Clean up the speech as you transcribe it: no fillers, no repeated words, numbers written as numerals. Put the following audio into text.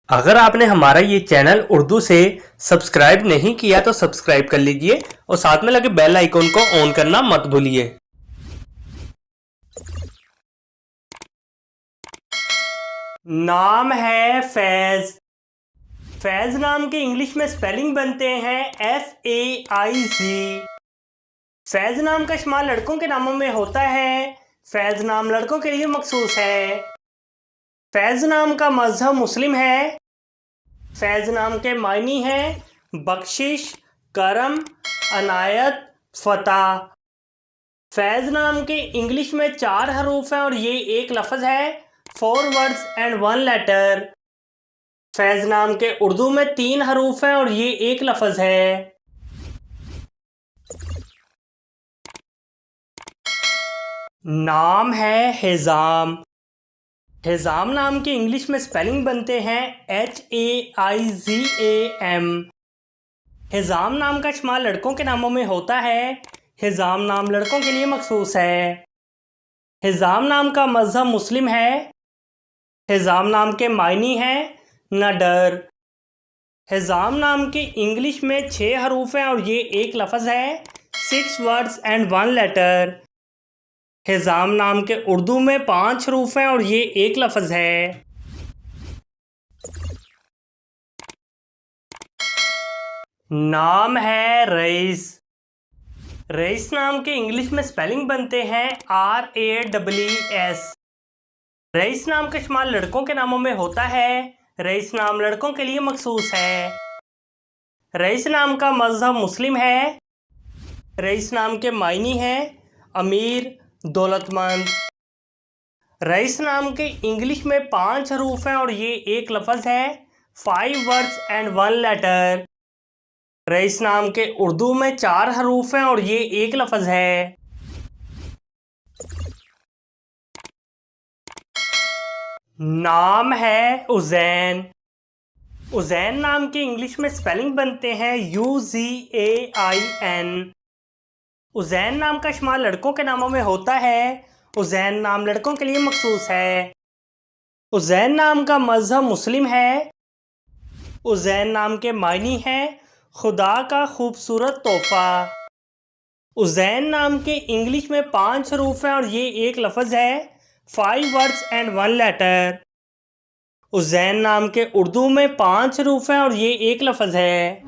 अगर आपने हमारा ये चैनल उर्दू से सब्सक्राइब नहीं किया तो सब्सक्राइब कर लीजिए और साथ में लगे बेल आइकॉन को ऑन करना मत भूलिए। नाम है फैज। फैज नाम के इंग्लिश में स्पेलिंग बनते हैं FAIZ। फैज नाम का इस्तेमाल लड़कों के नामों में होता है। फैज नाम लड़कों के लिए मखसूस है। फैज नाम का मजहब मुस्लिम है। फैज नाम के मायनी हैं बख्शिश, करम, अनायत, फतह। फैज नाम के इंग्लिश में 4 हरूफ हैं और ये एक लफ्ज़ है। 4 वर्ड्स एंड 1 लेटर। फैज नाम के उर्दू में 3 हरूफ हैं और ये एक लफ्ज़ है। नाम है हिजाम। हिजाम नाम के इंग्लिश में स्पेलिंग बनते हैं HAIZAM। हिजाम नाम का इस्तेमाल लड़कों के नामों में होता है। हिजाम नाम लड़कों के लिए मखसूस है। हिजाम नाम का मजहब मुस्लिम है। हिजाम नाम के मायनी हैं न डर। हिजाम नाम के इंग्लिश में 6 हरूफ हैं और ये एक लफ्ज़ है। 6 वर्ड्स एंड 1 लेटर। हिजाम नाम के उर्दू में 5 हरूफ हैं और ये एक लफ्ज़ है। नाम है रईस। रईस नाम के इंग्लिश में स्पेलिंग बनते हैं RAES। रईस नाम का इस्तेमाल लड़कों के नामों में होता है। रईस नाम लड़कों के लिए मखसूस है। रईस नाम का मजहब मुस्लिम है। रईस नाम के मायनी हैं अमीर, दौलतमंद। रईस नाम के इंग्लिश में 5 हरूफ हैं और ये एक लफ्ज़ है। 5 वर्ड्स एंड 1 लेटर। रईस नाम के उर्दू में 4 हरूफ हैं और ये एक लफ्ज़ है। नाम है उज़ैन। उज़ैन नाम के इंग्लिश में स्पेलिंग बनते हैं UZAIN। उज़ैन नाम का इस्तेमाल लड़कों के नामों में होता है। उज़ैन नाम लड़कों के लिए मखसूस है। उज़ैन नाम का मजहब मुस्लिम है। उज़ैन नाम के मायनी हैं खुदा का खूबसूरत तोहफ़ा। उज़ैन नाम के इंग्लिश में 5 हरूफ हैं और ये एक लफ्ज़ है। 5 वर्ड्स एंड 1 लेटर। उज़ैन नाम के उर्दू में 5 हरूफ हैं और ये एक लफ्ज़ है।